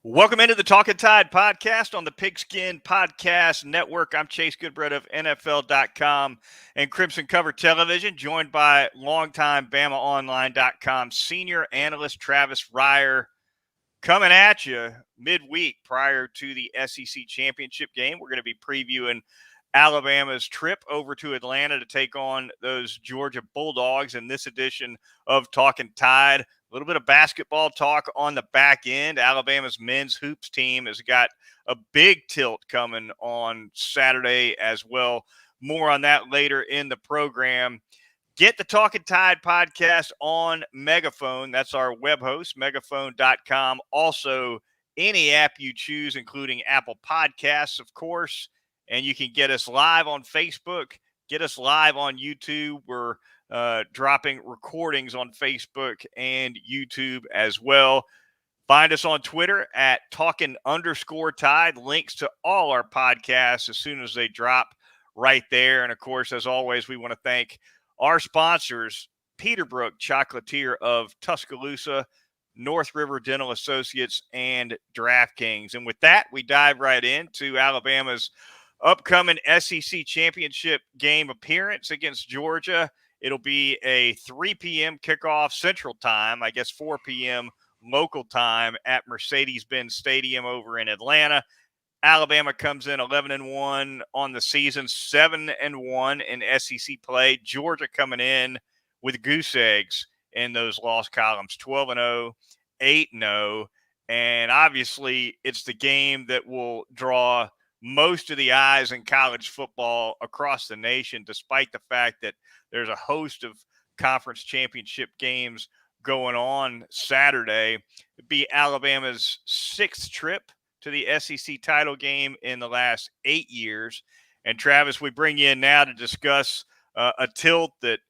Welcome into the Talkin Tide podcast on the Pigskin Podcast Network. I'm Chase Goodbread of NFL.com and Crimson Cover Television, joined by longtime BamaOnline.com senior analyst Travis Reier, coming at you midweek prior to the SEC championship game. We're going to be previewing Alabama's trip over to Atlanta to take on those Georgia Bulldogs in this edition of Talkin Tide. A little bit of basketball talk on the back end. Alabama's men's hoops team has got a big tilt coming on Saturday as well. More on that later in the program. Get the Talkin Tide podcast on Megaphone. That's our web host, megaphone.com. Also, any app you choose, including Apple Podcasts, of course. And you can get us live on Facebook, get us live on YouTube. We're dropping recordings on Facebook and YouTube as well. Find us on Twitter at Talkin_Tide. Links to all our podcasts as soon as they drop right there. And, of course, as always, we want to thank our sponsors, Peterborough Chocolatier of Tuscaloosa, North River Dental Associates, and DraftKings. And with that, we dive right into Alabama's upcoming SEC championship game appearance against Georgia. It'll be a 3 p.m. kickoff Central Time, I guess 4 p.m. local time at Mercedes-Benz Stadium over in Atlanta. Alabama comes in 11-1 on the season, 7-1 in SEC play. Georgia coming in with goose eggs in those loss columns, 12-0, 8-0. And obviously, it's the game that will draw most of the eyes in college football across the nation, despite the fact that there's a host of conference championship games going on Saturday. It'd be Alabama's 6th trip to the SEC title game in the last 8 years. And Travis, we bring you in now to discuss a tilt that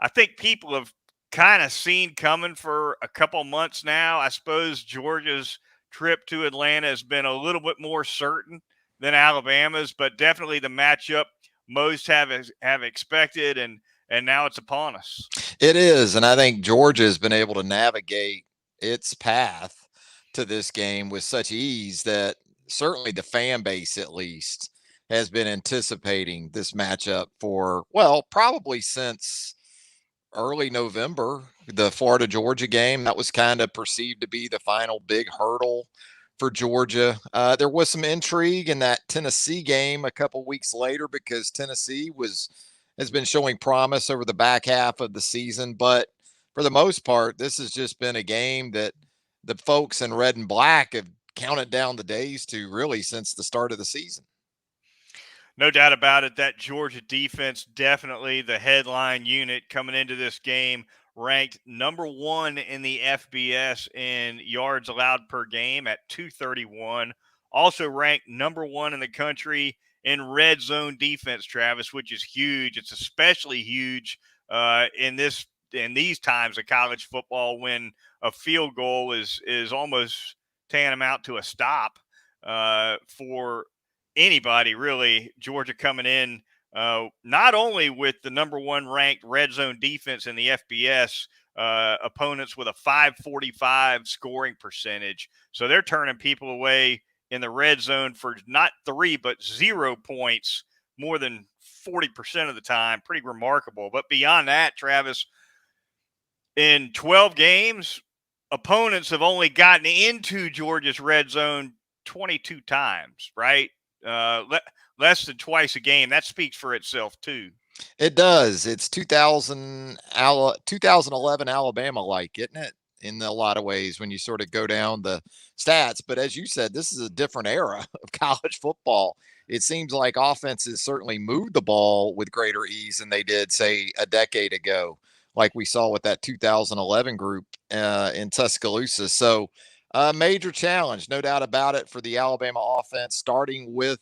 I think people have kind of seen coming for a couple months now. I suppose Georgia's trip to Atlanta has been a little bit more certain than Alabama's, but definitely the matchup most have expected, and now it's upon us. It is, and I think Georgia has been able to navigate its path to this game with such ease that certainly the fan base, at least, has been anticipating this matchup for, well, probably since early November. The Florida-Georgia game, that was kind of perceived to be the final big hurdle for Georgia. There was some intrigue in that Tennessee game a couple weeks later because Tennessee has been showing promise over the back half of the season. But for the most part, this has just been a game that the folks in red and black have counted down the days to really since the start of the season. No doubt about it. That Georgia defense, definitely the headline unit coming into this game, ranked number 1 in the FBS in yards allowed per game at 231. Also ranked number 1 in the country in red zone defense, Travis, which is huge. It's especially huge in these times of college football when a field goal is almost tantamount to a stop for anybody, really. Georgia coming in not only with the number 1 ranked red zone defense in the FBS, opponents with a 545 scoring percentage. So they're turning people away in the red zone for not 3, but 0 points more than 40% of the time. Pretty remarkable. But beyond that, Travis, in 12 games, opponents have only gotten into Georgia's red zone 22 times, right? Less than twice a game. That speaks for itself, too. It does. It's 2011 Alabama-like, isn't it? In a lot of ways when you sort of go down the stats. But as you said, this is a different era of college football. It seems like offenses certainly moved the ball with greater ease than they did, say, a decade ago, like we saw with that 2011 group in Tuscaloosa. So a major challenge, no doubt about it, for the Alabama offense, starting with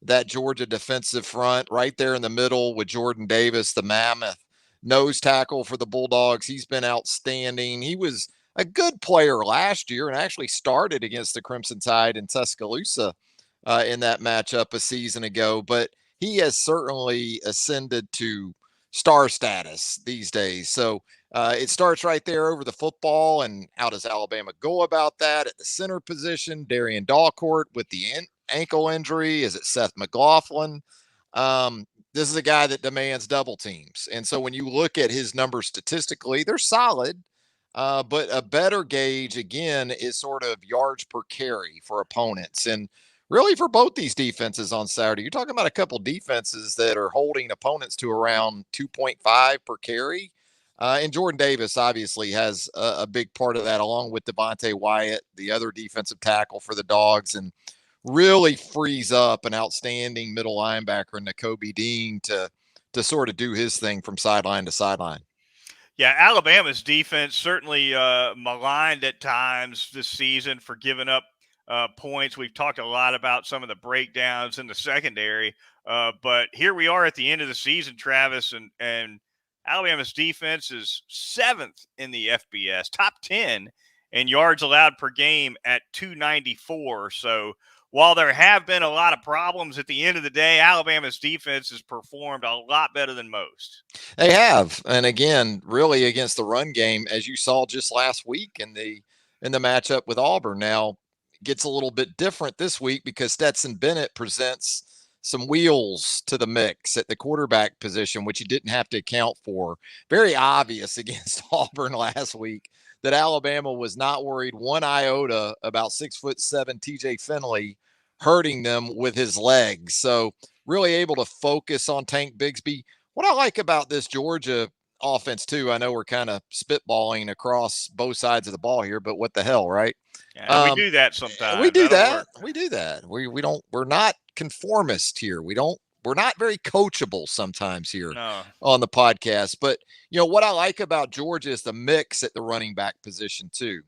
that Georgia defensive front right there in the middle with Jordan Davis, the mammoth nose tackle for the Bulldogs. He's been outstanding. He was a good player last year and actually started against the Crimson Tide in Tuscaloosa in that matchup a season ago. But he has certainly ascended to star status these days. So it starts right there over the football. And how does Alabama go about that at the center position? Darian Dalcourt with the ankle injury. Is it Seth McLaughlin? This is a guy that demands double teams. And so when you look at his numbers statistically, they're solid. But a better gauge, again, is sort of yards per carry for opponents. And really for both these defenses on Saturday, you're talking about a couple defenses that are holding opponents to around 2.5 per carry. And Jordan Davis obviously has a big part of that, along with Devontae Wyatt, the other defensive tackle for the Dogs, and really frees up an outstanding middle linebacker in Nakobe Dean to sort of do his thing from sideline to sideline. Yeah, Alabama's defense certainly maligned at times this season for giving up points. We've talked a lot about some of the breakdowns in the secondary, but here we are at the end of the season, Travis, and Alabama's defense is 7th in the FBS, top 10 in yards allowed per game at 294. So while there have been a lot of problems, at the end of the day, Alabama's defense has performed a lot better than most. They have, and again, really against the run game, as you saw just last week in the matchup with Auburn. Now it gets a little bit different this week because Stetson Bennett presents some wheels to the mix at the quarterback position, which you didn't have to account for. Very obvious against Auburn last week that Alabama was not worried one iota about 6'7" TJ Finley hurting them with his legs. So really able to focus on Tank Bigsby. What I like about this Georgia offense too, I know we're kind of spitballing across both sides of the ball here, but what the hell, right? Yeah, we do that sometimes. We do That'll that. work. We do that. We're not conformist here. We're not very coachable sometimes here on the podcast. But what I like about Georgia is the mix at the running back position too.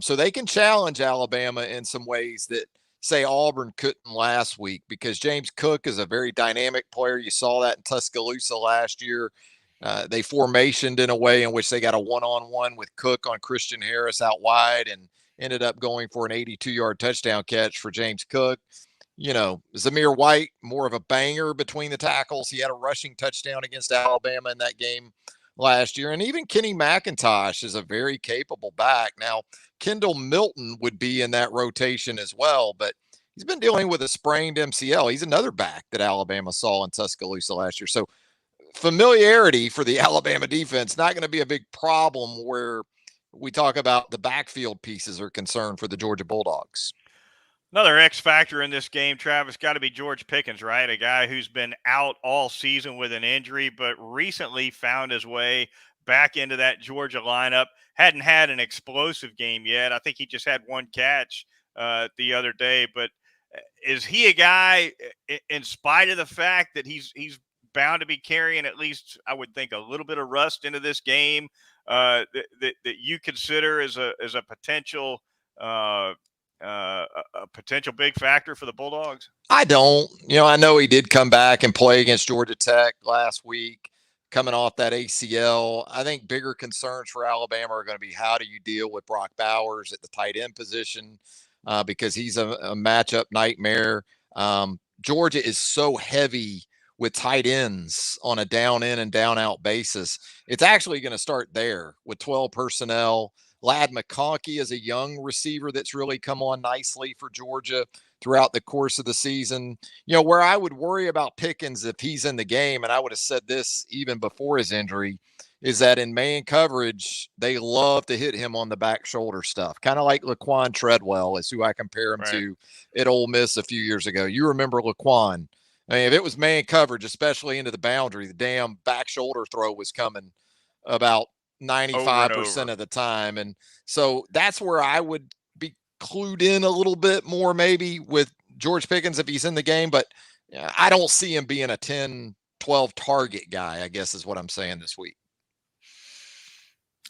So they can challenge Alabama in some ways that say Auburn couldn't last week, because James Cook is a very dynamic player. You saw that in Tuscaloosa last year. They formationed in a way in which they got a one-on-one with Cook on Christian Harris out wide and ended up going for an 82-yard touchdown catch for James Cook. Zamir White, more of a banger between the tackles. He had a rushing touchdown against Alabama in that game last year. And even Kenny McIntosh is a very capable back. Now, Kendall Milton would be in that rotation as well, but he's been dealing with a sprained MCL. He's another back that Alabama saw in Tuscaloosa last year. So familiarity for the Alabama defense, not going to be a big problem where we talk about the backfield pieces are concerned for the Georgia Bulldogs. Another X factor in this game, Travis, got to be George Pickens, right? A guy who's been out all season with an injury, but recently found his way back into that Georgia lineup. Hadn't had an explosive game yet. I think he just had one catch the other day. But is he a guy, in spite of the fact that he's bound to be carrying at least, I would think, a little bit of rust into this game, that you consider as a potential a potential big factor for the Bulldogs? I don't. I know he did come back and play against Georgia Tech last week, coming off that ACL. I think bigger concerns for Alabama are going to be, how do you deal with Brock Bowers at the tight end position, because he's a matchup nightmare. Georgia is so heavy with tight ends on a down in and down out basis. It's actually going to start there with 12 personnel. Ladd McConkey is a young receiver that's really come on nicely for Georgia throughout the course of the season. Where I would worry about Pickens if he's in the game, and I would have said this even before his injury, is that in man coverage, they love to hit him on the back shoulder stuff. Kind of like Laquan Treadwell is who I compare him to at Ole Miss a few years ago. You remember Laquan. I mean, if it was man coverage, especially into the boundary, the damn back shoulder throw was coming about 95% of the time. And so that's where I would be clued in a little bit more maybe with George Pickens if he's in the game, but I don't see him being a 10, 12 target guy, I guess is what I'm saying this week.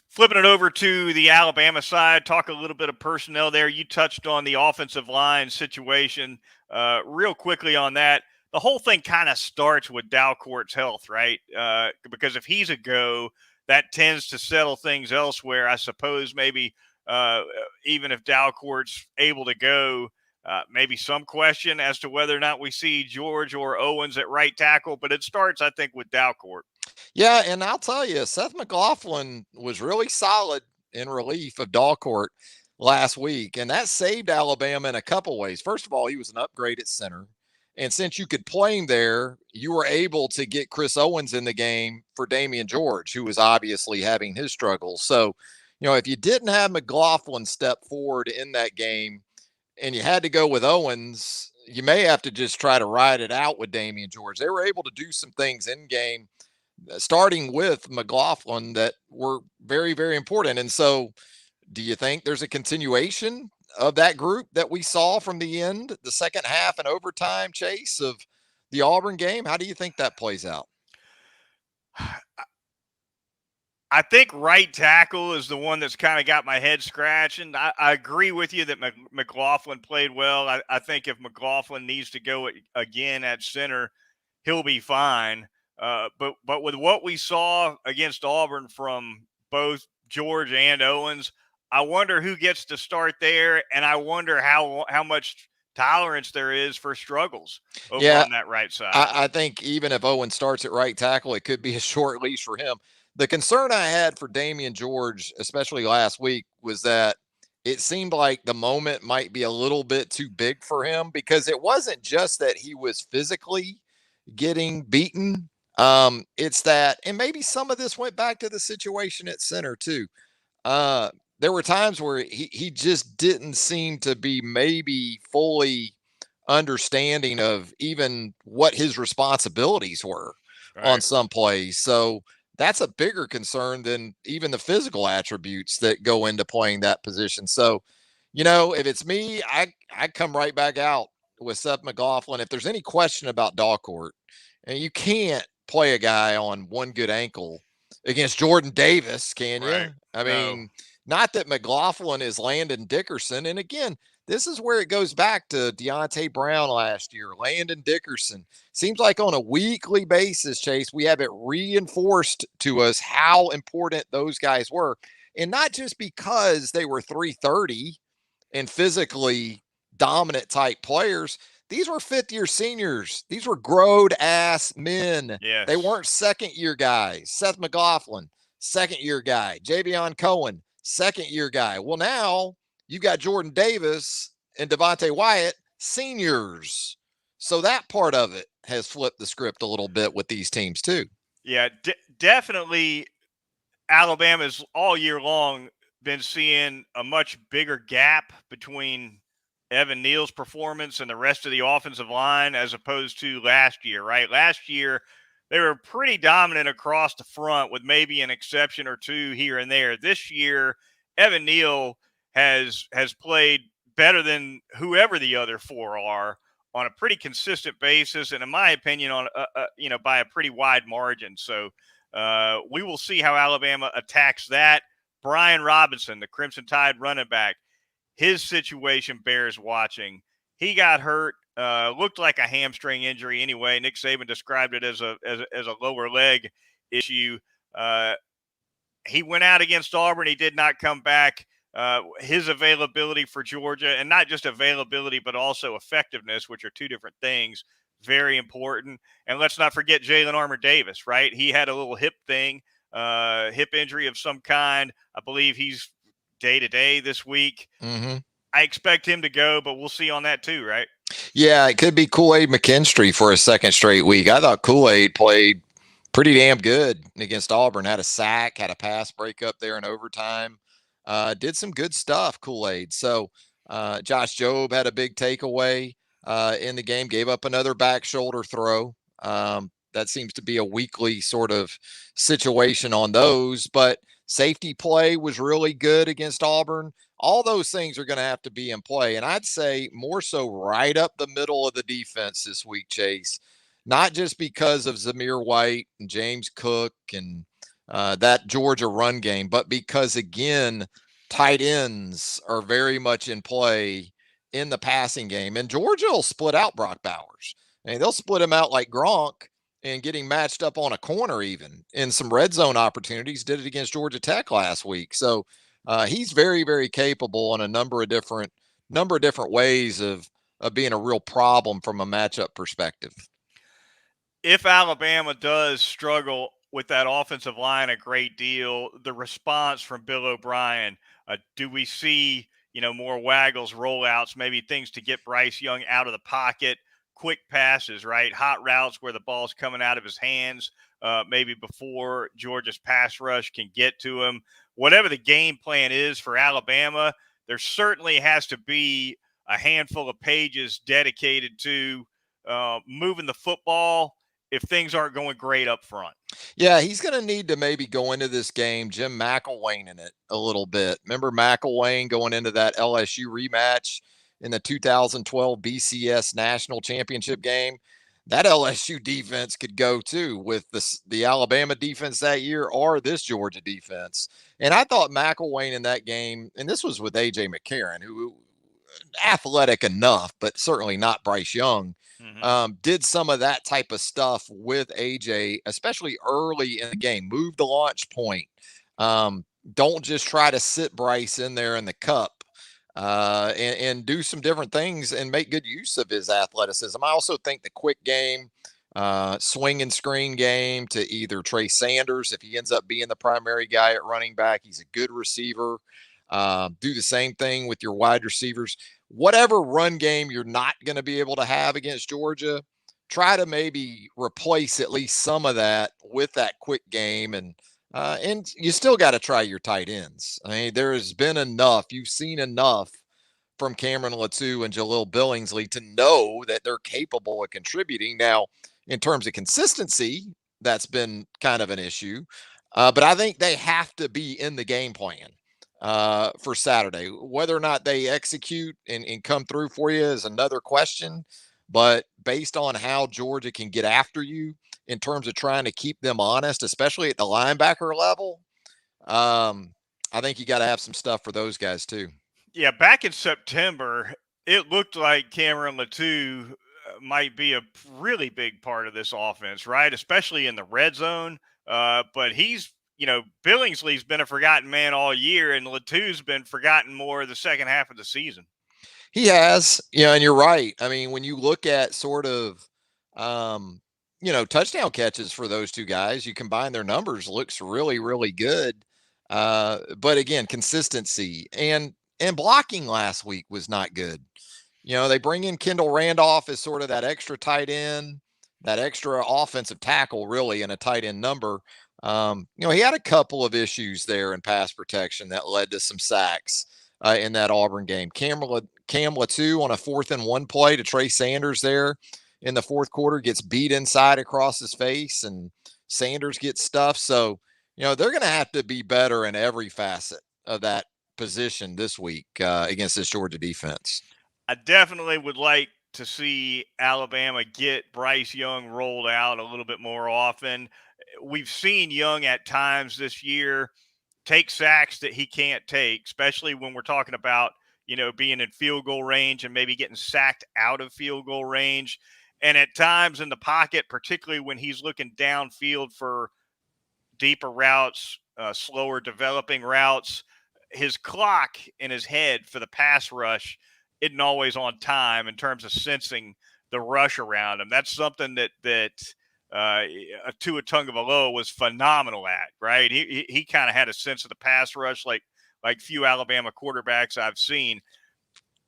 Flipping it over to the Alabama side, talk a little bit of personnel there. You touched on the offensive line situation real quickly on that. The whole thing kind of starts with Dalcourt's health, right? Because if he's a go, that tends to settle things elsewhere. I suppose maybe even if Dalcourt's able to go, maybe some question as to whether or not we see George or Owens at right tackle. But it starts, I think, with Dalcourt. Yeah, and I'll tell you, Seth McLaughlin was really solid in relief of Dalcourt last week, and that saved Alabama in a couple ways. First of all, he was an upgrade at center. And since you could play him there, you were able to get Chris Owens in the game for Damien George, who was obviously having his struggles. So, if you didn't have McLaughlin step forward in that game and you had to go with Owens, you may have to just try to ride it out with Damien George. They were able to do some things in game starting with McLaughlin that were very, very important. And so, do you think there's a continuation of that group that we saw from the end, the second half and overtime, Chase, of the Auburn game? How do you think that plays out? I think right tackle is the one that's kind of got my head scratching. I agree with you that McLaughlin played well. I think if McLaughlin needs to go again at center, he'll be fine. But with what we saw against Auburn from both George and Owens, I wonder who gets to start there, and I wonder how much tolerance there is for struggles over Yeah, on that right side. I think even if Owen starts at right tackle, it could be a short leash for him. The concern I had for Damien George, especially last week, was that it seemed like the moment might be a little bit too big for him because it wasn't just that he was physically getting beaten. It's that, and maybe some of this went back to the situation at center too. Uh, there were times where he just didn't seem to be maybe fully understanding of even what his responsibilities were on Right. some plays. So that's a bigger concern than even the physical attributes that go into playing that position. So, if it's me, I come right back out with Seth McLaughlin. If there's any question about Dalcourt, and you can't play a guy on one good ankle against Jordan Davis, can you? Right. I No. mean, not that McLaughlin is Landon Dickerson. And again, this is where it goes back to Deontay Brown last year, Landon Dickerson. Seems like on a weekly basis, Chase, we have it reinforced to us how important those guys were. And not just because they were 330 and physically dominant type players. These were fifth year seniors. These were growed ass men. They Yes. weren't second year guys. Seth McLaughlin, second year guy. Javion Cohen, second year guy. Well, now you got Jordan Davis and Devontae Wyatt, seniors. So that part of it has flipped the script a little bit with these teams too. Yeah, definitely Alabama's all year long been seeing a much bigger gap between Evan Neal's performance and the rest of the offensive line as opposed to last year, right? Last year, they were pretty dominant across the front with maybe an exception or two here and there. This year, Evan Neal has played better than whoever the other four are on a pretty consistent basis, and in my opinion, on by a pretty wide margin. So we will see how Alabama attacks that. Brian Robinson, the Crimson Tide running back, his situation bears watching. He got hurt, looked like a hamstring injury anyway. Nick Saban described it as a lower leg issue. He went out against Auburn. He did not come back. His availability for Georgia, and not just availability, but also effectiveness, which are two different things, very important. And let's not forget Jalen Armour Davis, right? He had a little hip thing, hip injury of some kind. I believe he's day to day this week. Mm-hmm. I expect him to go, but we'll see on that too, right? Yeah, it could be Kool-Aid McKinstry for a second straight week. I thought Kool-Aid played pretty damn good against Auburn. Had a sack, had a pass breakup there in overtime. Did some good stuff, Kool-Aid. So Josh Jobe had a big takeaway in the game, gave up another back shoulder throw. That seems to be a weekly sort of situation on those. But safety play was really good against Auburn. All those things are going to have to be in play. And I'd say more so right up the middle of the defense this week, Chase. Not just because of Zamir White and James Cook and that Georgia run game, but because, again, tight ends are very much in play in the passing game. And Georgia will split out Brock Bowers. I mean, they'll split him out like Gronk and getting matched up on a corner even in some red zone opportunities. Did it against Georgia Tech last week. So he's very, very capable in a number of different ways of being a real problem from a matchup perspective. If Alabama does struggle with that offensive line a great deal. The response from Bill O'Brien, do we see, more waggles, rollouts, maybe things to get Bryce Young out of the pocket, quick passes, right? Hot routes where the ball's coming out of his hands, maybe before Georgia's pass rush can get to him. Whatever the game plan is for Alabama, there certainly has to be a handful of pages dedicated to moving the football if things aren't going great up front. Yeah, he's going to need to maybe go into this game, Jim McElwain in it a little bit. Remember McElwain going into that LSU rematch in the 2012 BCS National Championship game? That LSU defense could go too with the Alabama defense that year or this Georgia defense. And I thought McElwain in that game, and this was with AJ McCarron, who athletic enough, but certainly not Bryce Young. Did some of that type of stuff with AJ, especially early in the game. Move the launch point. Don't just try to sit Bryce in there in the cup, and do some different things and make good use of his athleticism. I also think the quick game, swing and screen game to either Trey Sanders, if he ends up being the primary guy at running back, he's a good receiver. Do the same thing with your wide receivers. Whatever run game you're not going to be able to have against Georgia, try to maybe replace at least some of that with that quick game. And you still got to try your tight ends. I mean, there has been enough. You've seen enough from Cameron Latou and Jalil Billingsley to know that they're capable of contributing. Now, in terms of consistency, that's been kind of an issue. But I think they have to be in the game plan for Saturday. Whether or not they execute and come through for you is another question. But based on how Georgia can get after you in terms of trying to keep them honest, especially at the linebacker level, I think you got to have some stuff for those guys too. Yeah, back in September, it looked like Cameron Latou might be a really big part of this offense, right? Especially in the red zone. But Billingsley's been a forgotten man all year, and Latou's been forgotten more the second half of the season. He has, and you're right. I mean, when you look at sort of, touchdown catches for those two guys, you combine their numbers, looks really, really good. But again, consistency and blocking last week was not good. They bring in Kendall Randolph as sort of that extra tight end, that extra offensive tackle, really, in a tight end number. He had a couple of issues there in pass protection that led to some sacks in that Auburn game. Cam Latou on a 4th-and-1 play to Trey Sanders there in the fourth quarter gets beat inside across his face, and Sanders gets stuffed. So, they're going to have to be better in every facet of that position this week against this Georgia defense. I definitely would like to see Alabama get Bryce Young rolled out a little bit more often. We've seen Young at times this year take sacks that he can't take, especially when we're talking about, being in field goal range and maybe getting sacked out of field goal range. And at times in the pocket, particularly when he's looking downfield for deeper routes, slower developing routes, his clock in his head for the pass rush isn't always on time in terms of sensing the rush around him. That's something that Tua Tagovailoa was phenomenal at, right? He kind of had a sense of the pass rush like few Alabama quarterbacks I've seen.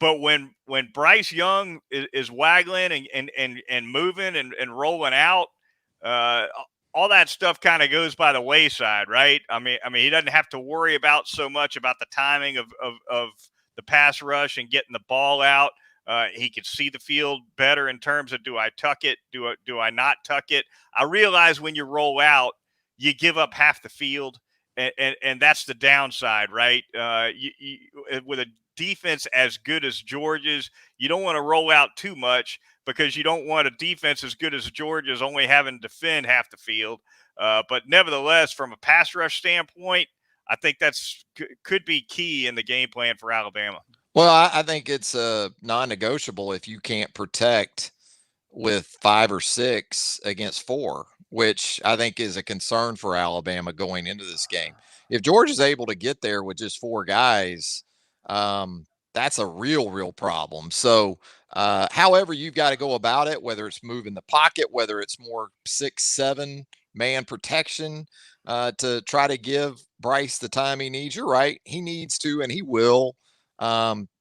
But when Bryce Young is waggling and moving and rolling out, all that stuff kind of goes by the wayside, right? I mean, he doesn't have to worry about so much about the timing of the pass rush and getting the ball out. He could see the field better in terms of, do I tuck it? Do I not tuck it? I realize when you roll out, you give up half the field, and that's the downside, right? With a defense as good as Georgia's, you don't want to roll out too much because you don't want a defense as good as Georgia's only having to defend half the field. But nevertheless, from a pass rush standpoint, I think that's could be key in the game plan for Alabama. Well, I think it's non-negotiable if you can't protect with 5 or 6 against 4, which I think is a concern for Alabama going into this game. If Georgia's able to get there with just 4 guys, that's a real problem. So, however you've got to go about it, whether it's moving the pocket, whether it's more 6-7 man protection to try to give Bryce the time he needs. You're right. He needs to, and he will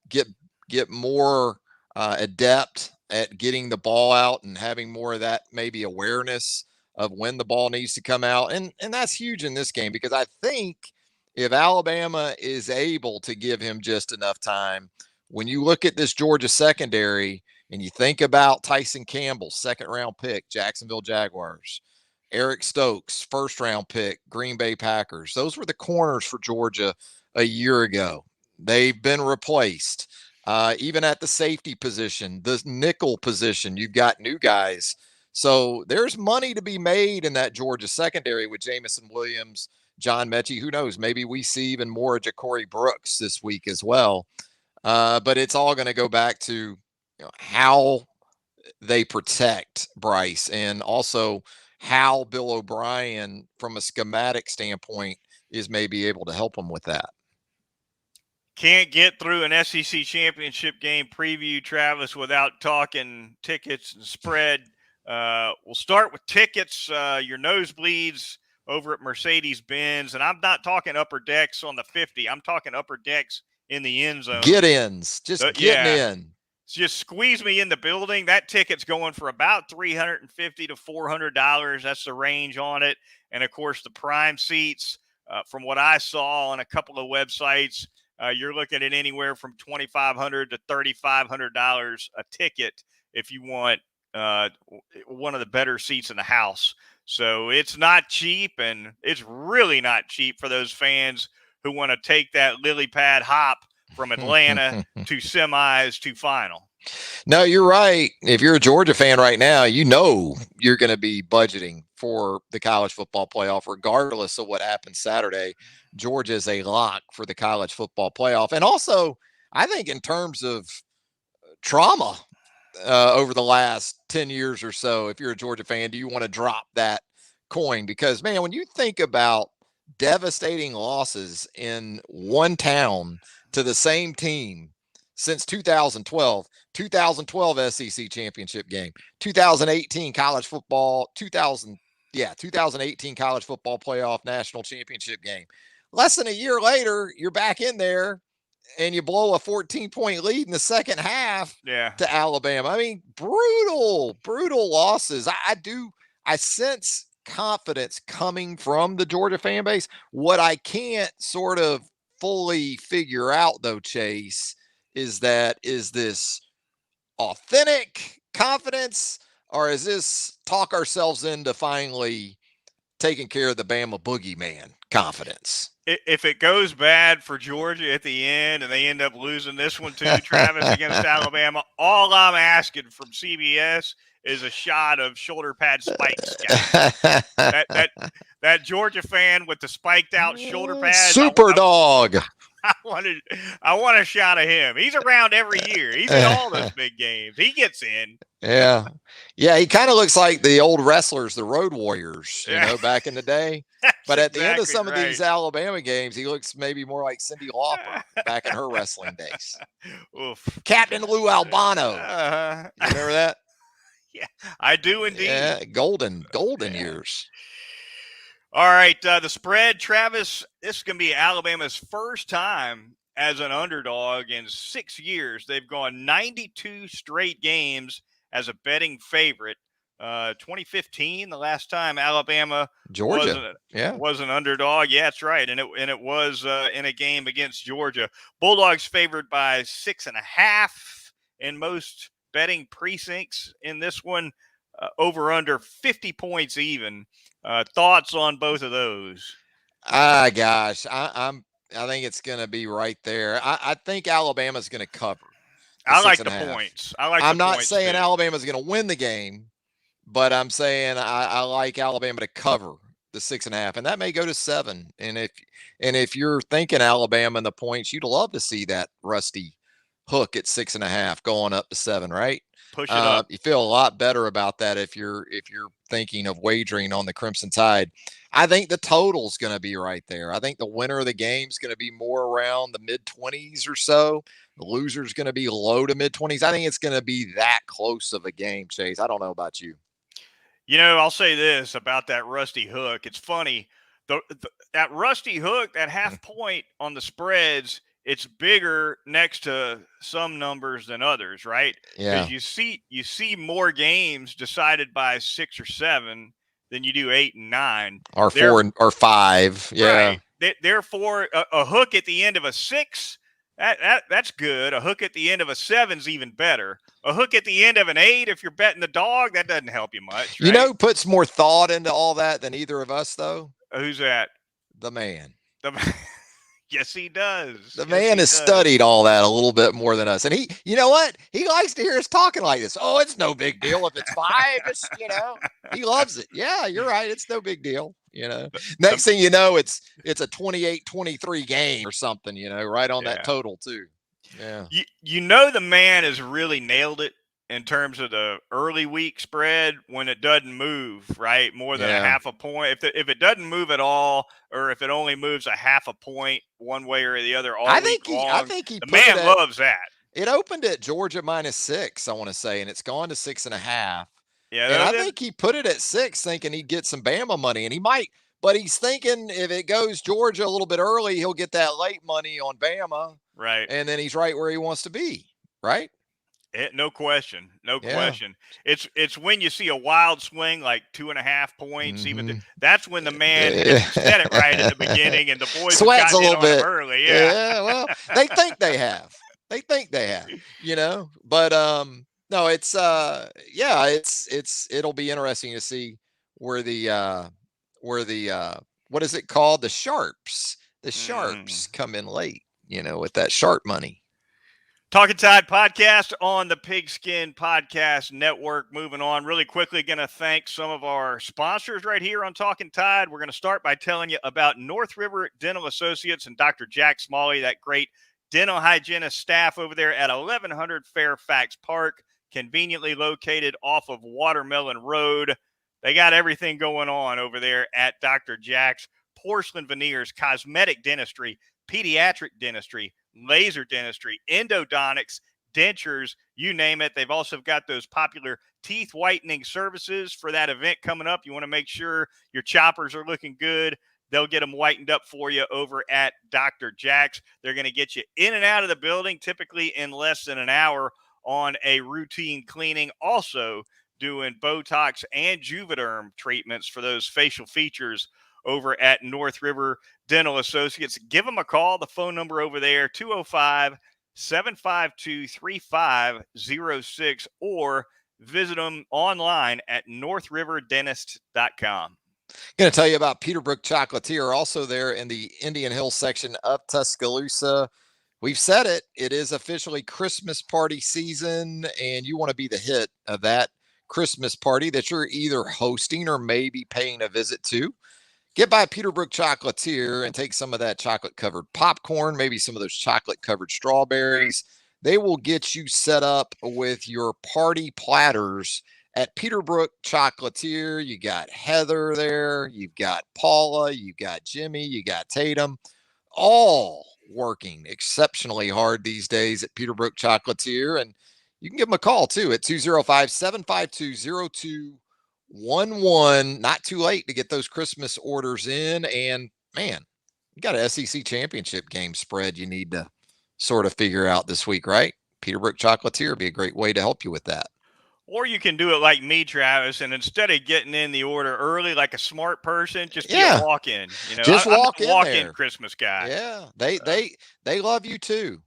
get more adept at getting the ball out and having more of that maybe awareness of when the ball needs to come out. And that's huge in this game, because I think if Alabama is able to give him just enough time, when you look at this Georgia secondary and you think about Tyson Campbell, second round pick, Jacksonville Jaguars, Eric Stokes, first round pick, Green Bay Packers. Those were the corners for Georgia a year ago. They've been replaced. Even at the safety position, the nickel position, you've got new guys. So there's money to be made in that Georgia secondary with Jamison Williams, John Mechie. Who knows? Maybe we see even more of Ja'Cory Brooks this week as well. But it's all going to go back to how they protect Bryce, and also how Bill O'Brien, from a schematic standpoint, is maybe able to help him with that. Can't get through an SEC championship game preview, Travis, without talking tickets and spread. We'll start with tickets. Your nosebleeds over at Mercedes-Benz, and I'm not talking upper decks on the 50. I'm talking upper decks in the end zone. Get ins, just getting in. Just squeeze me in the building. That ticket's going for about $350 to $400. That's the range on it. And, of course, the prime seats, from what I saw on a couple of websites, you're looking at anywhere from $2,500 to $3,500 a ticket if you want one of the better seats in the house. So it's not cheap, and it's really not cheap for those fans who want to take that lily pad hop from Atlanta to semis to final. No, you're right. If you're a Georgia fan right now, you know you're going to be budgeting for the college football playoff, regardless of what happens Saturday. Georgia is a lock for the college football playoff. And also, I think in terms of trauma over the last 10 years or so, if you're a Georgia fan, do you want to drop that coin? Because, man, when you think about devastating losses in one town to the same team since 2012 SEC championship game, 2018 college football, 2018 college football playoff national championship game. Less than a year later, you're back in there and you blow a 14-point lead in the second half to Alabama. I mean, brutal losses. I sense confidence coming from the Georgia fan base. What I can't sort of fully figure out, though, Chase, is this authentic confidence, or is this talk ourselves into finally taking care of the Bama boogeyman confidence? If it goes bad for Georgia at the end and they end up losing this one too, Travis, against Alabama, all I'm asking from CBS is a shot of shoulder pad spikes. That Georgia fan with the spiked out shoulder pads. Super dog. I want a shot of him. He's around every year. He's in all those big games. He gets in. Yeah. He kind of looks like the old wrestlers, the Road Warriors, back in the day. But at the end of some of these Alabama games, he looks maybe more like Cyndi Lauper back in her wrestling days. Oof. Captain Lou Albano. You remember that? Yeah, I do indeed. Yeah, golden years. All right, the spread, Travis, this is going to be Alabama's first time as an underdog in 6 years. They've gone 92 straight games as a betting favorite. 2015, the last time Alabama Georgia was an underdog. Yeah, that's right, and it was in a game against Georgia. Bulldogs favored by 6.5 in most betting precincts. In this one, over under 50 points even. Thoughts on both of those? Gosh, I think it's going to be right there. I think Alabama's going to cover. I like the points. I'm not saying Alabama's going to win the game, but I'm saying I like Alabama to cover the 6.5, and that may go to 7. And if you're thinking Alabama and the points, you'd love to see that rusty hook at 6.5 going up to 7, right? Push it up. You feel a lot better about that if you're thinking of wagering on the Crimson Tide. I think the total's going to be right there. I think the winner of the game is going to be more around the mid-20s or so. The loser's going to be low to mid-20s. I think it's going to be that close of a game, Chase. I don't know about you. I'll say this about that rusty hook. It's funny. That rusty hook, that half point on the spreads, it's bigger next to some numbers than others, right? Yeah. Because you see more games decided by 6 or 7 than you do 8 and 9. Or 4 or 5. Yeah. Right. Therefore, a hook at the end of a 6, that's good. A hook at the end of a 7's even better. A hook at the end of an 8, if you're betting the dog, that doesn't help you much, right? You know who puts more thought into all that than either of us, though? Who's that? The man. Yes, he does. The man has studied all that a little bit more than us. And you know what? He likes to hear us talking like this. Oh, it's no big deal if it's 5. It's, he loves it. Yeah, you're right. It's no big deal. Next thing you know, it's a 28-23 game or something, right on that total too. Yeah. The man has really nailed it in terms of the early week spread when it doesn't move, right? More than a half a point. If it doesn't move at all, or if it only moves a half a point one way or the other all week long, I think the man loves that. It opened at Georgia -6, I want to say, and it's gone to 6.5. Yeah, and I think he put it at 6 thinking he'd get some Bama money, and he might, but he's thinking if it goes Georgia a little bit early, he'll get that late money on Bama. Right. And then he's right where he wants to be, right? No question. No question. It's when you see a wild swing like 2.5 points, even that's when the man said it right at the beginning, and the boys sweats a little bit early. Yeah. Well, they think they have. But no, it's it'll be interesting to see where the what is it called? The sharps come in late, with that sharp money. Talkin Tide podcast on the Pigskin Podcast Network. Moving on really quickly, going to thank some of our sponsors right here on Talkin Tide. We're going to start by telling you about North River Dental Associates and Dr. Jack Smalley, that great dental hygienist staff over there at 1100 Fairfax Park, conveniently located off of Watermelon Road. They got everything going on over there at Dr. Jack's. Porcelain veneers, cosmetic dentistry, pediatric dentistry, laser dentistry, endodontics, dentures, you name it. They've also got those popular teeth whitening services for that event coming up. You want to make sure your choppers are looking good. They'll get them whitened up for you over at Dr. Jack's. They're going to get you in and out of the building, typically in less than an hour on a routine cleaning. Also doing Botox and Juvederm treatments for those facial features over at North River Dental Associates. Give them a call. The phone number over there, 205-752-3506, or visit them online at northriverdentist.com. Going to tell you about Peterborough Chocolatier, also there in the Indian Hill section of Tuscaloosa. We've said it. It is officially Christmas party season, and you want to be the hit of that Christmas party that you're either hosting or maybe paying a visit to. Get by Peterborough Chocolatier and take some of that chocolate-covered popcorn, maybe some of those chocolate-covered strawberries. They will get you set up with your party platters at Peterborough Chocolatier. You got Heather there. You've got Paula. You've got Jimmy. You got Tatum. All working exceptionally hard these days at Peterborough Chocolatier. And you can give them a call, too, at 205-752-0211. Not too late to get those Christmas orders in. And man, you got an SEC championship game spread you need to sort of figure out this week, right? Peterborough Chocolatier would be a great way to help you with that. Or you can do it like me, Travis, and instead of getting in the order early like a smart person, just be a walk-in. Just walk in there. Walk-in Christmas guy. Yeah, they love you too.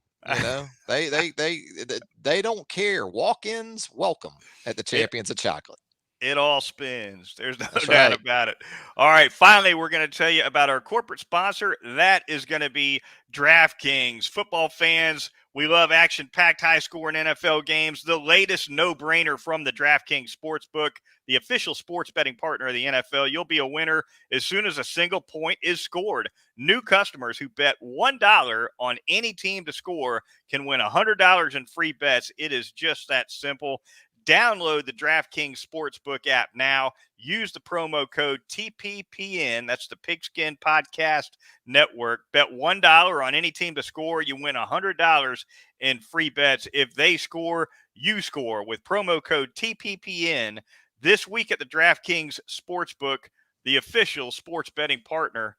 They don't care. Walk-ins welcome at the Champions of Chocolate. It all spins. There's no doubt about it. All right. Finally, we're going to tell you about our corporate sponsor. That is going to be DraftKings. Football fans, we love action-packed, high-scoring NFL games. The latest no-brainer from the DraftKings Sportsbook, the official sports betting partner of the NFL. You'll be a winner as soon as a single point is scored. New customers who bet $1 on any team to score can win $100 in free bets. It is just that simple. Download the DraftKings Sportsbook app now. Use the promo code TPPN. That's the Pigskin Podcast Network. Bet $1 on any team to score. You win $100 in free bets. If they score, you score with promo code TPPN. this week at the DraftKings Sportsbook, the official sports betting partner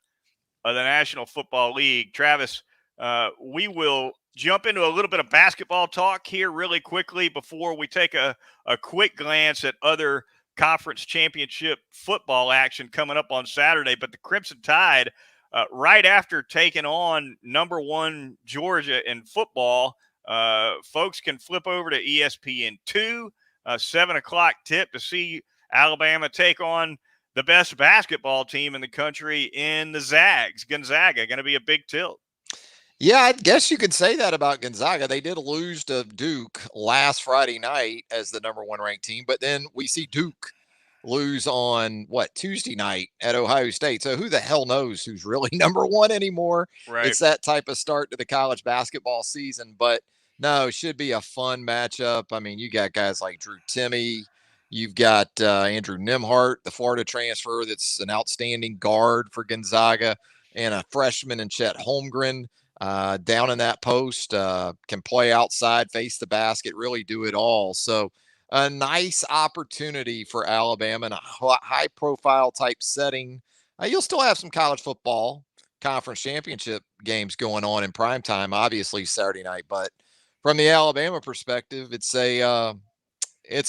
of the National Football League. Travis, we will jump into a little bit of basketball talk here really quickly before we take a quick glance at other conference championship football action coming up on Saturday. But the Crimson Tide, right after taking on number one Georgia in football, folks can flip over to ESPN2, 7 o'clock tip to see Alabama take on the best basketball team in the country in the Zags. Gonzaga, going to be a big tilt. Yeah, I guess you could say that about Gonzaga. They did lose to Duke last Friday night as the number one ranked team, but then we see Duke lose on Tuesday night at Ohio State. So who the hell knows who's really number one anymore? Right. It's that type of start to the college basketball season, but no, it should be a fun matchup. I mean, you got guys like Drew Timme. You've got Andrew Nembhard, the Florida transfer that's an outstanding guard for Gonzaga, and a freshman in Chet Holmgren down in that post, can play outside, face the basket, really do it all. So a nice opportunity for Alabama in a high profile type setting. You'll still have some college football conference championship games going on in prime time, obviously Saturday night, but from the Alabama perspective, it's a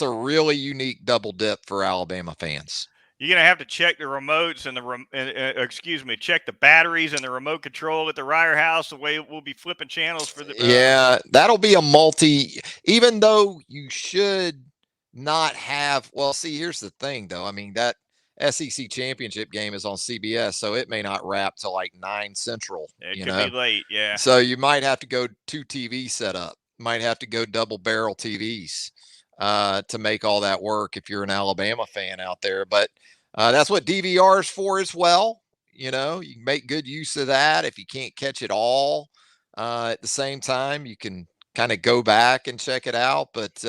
really unique double dip for Alabama fans. You're going to have to check the remotes and check the batteries and the remote control at the Reier house, the way we'll be flipping channels for the. Yeah, that'll be a even though you should not have. Well, see, here's the thing, though. I mean, that SEC championship game is on CBS, so it may not wrap till like 9 Central. It could be late, yeah. So you might have to go 2 TV setup. Might have to go double barrel TVs to make all that work if you're an Alabama fan out there. But that's what DVR is for as well. You know, you can make good use of that. If you can't catch it all at the same time, you can kind of go back and check it out. But,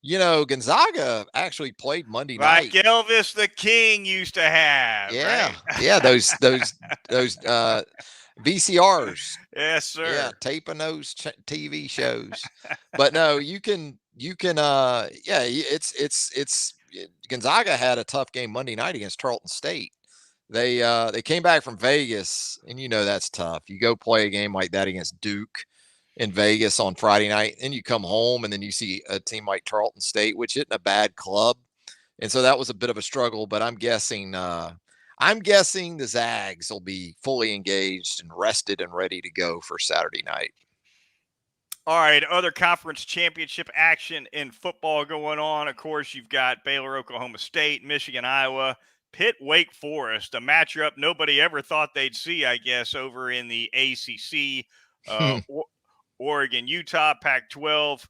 Gonzaga actually played Monday night. Like Elvis the King used to have. Yeah. Right? Yeah. Those VCRs. Yes, sir. Yeah, taping those TV shows. But no, it's Gonzaga had a tough game Monday night against Tarleton State. They came back from Vegas, and that's tough. You go play a game like that against Duke in Vegas on Friday night, and you come home and then you see a team like Tarleton State, which isn't a bad club. And so that was a bit of a struggle, but I'm guessing the Zags will be fully engaged and rested and ready to go for Saturday night. All right, other conference championship action in football going on. Of course, you've got Baylor, Oklahoma State, Michigan, Iowa, Pitt, Wake Forest, a matchup nobody ever thought they'd see, I guess, over in the ACC, Oregon, Utah, Pac-12.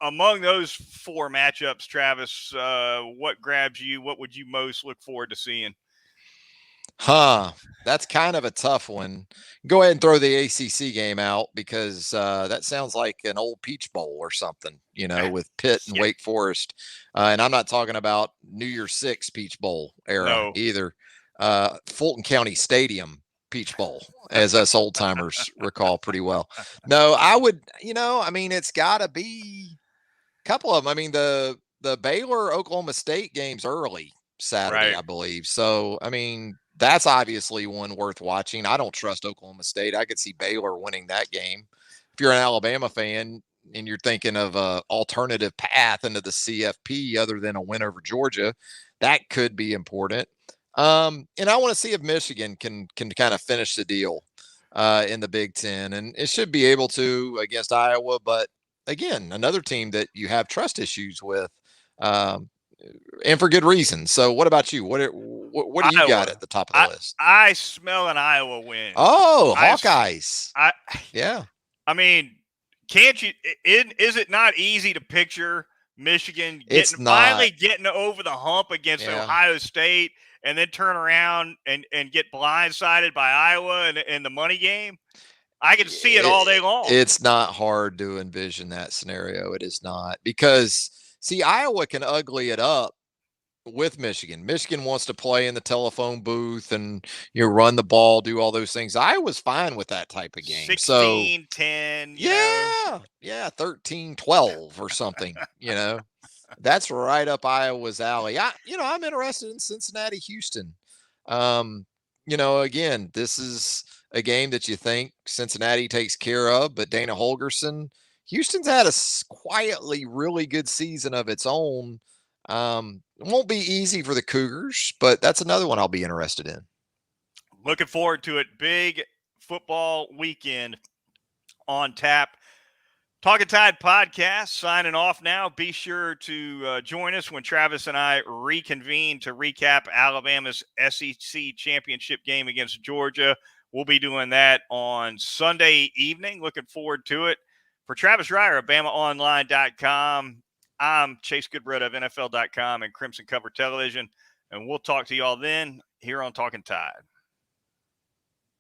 Among those 4 matchups, Travis, what grabs you? What would you most look forward to seeing? That's kind of a tough one. Go ahead and throw the ACC game out because that sounds like an old Peach Bowl or something, with Pitt and Wake Forest. And I'm not talking about New Year's 6 Peach Bowl era either. Fulton County Stadium Peach Bowl, as us old timers recall pretty well. No, I would, it's got to be a couple of them. I mean, the Baylor Oklahoma State game's early Saturday, right, I believe. So, that's obviously one worth watching. I don't trust Oklahoma State. I could see Baylor winning that game. If you're an Alabama fan and you're thinking of an alternative path into the CFP other than a win over Georgia, that could be important. And I want to see if Michigan can kind of finish the deal in the Big Ten. And it should be able to against Iowa. But, again, another team that you have trust issues with. And for good reason. So what about you? What do you got at the top of the list? I smell an Iowa win. Oh, Hawkeyes. Yeah. I mean, can't you? Is it not easy to picture Michigan finally getting over the hump against Ohio State and then turn around and get blindsided by Iowa in the money game? I can see it all day long. It's not hard to envision that scenario. It is not because – see, Iowa can ugly it up with Michigan. Michigan wants to play in the telephone booth and run the ball, do all those things. Iowa's fine with that type of game. 16-10. Yeah, 13-12 or something, That's right up Iowa's alley. I'm interested in Cincinnati, Houston. Again, this is a game that you think Cincinnati takes care of, but Dana Holgerson, Houston's had a quietly really good season of its own. It won't be easy for the Cougars, but that's another one I'll be interested in. Looking forward to it. Big football weekend on tap. Talkin Tide podcast signing off now. Be sure to join us when Travis and I reconvene to recap Alabama's SEC championship game against Georgia. We'll be doing that on Sunday evening. Looking forward to it. For Travis Reier of BamaOnline.com, I'm Chase Goodbread of NFL.com and Crimson Cover Television. And we'll talk to y'all then here on Talkin Tide.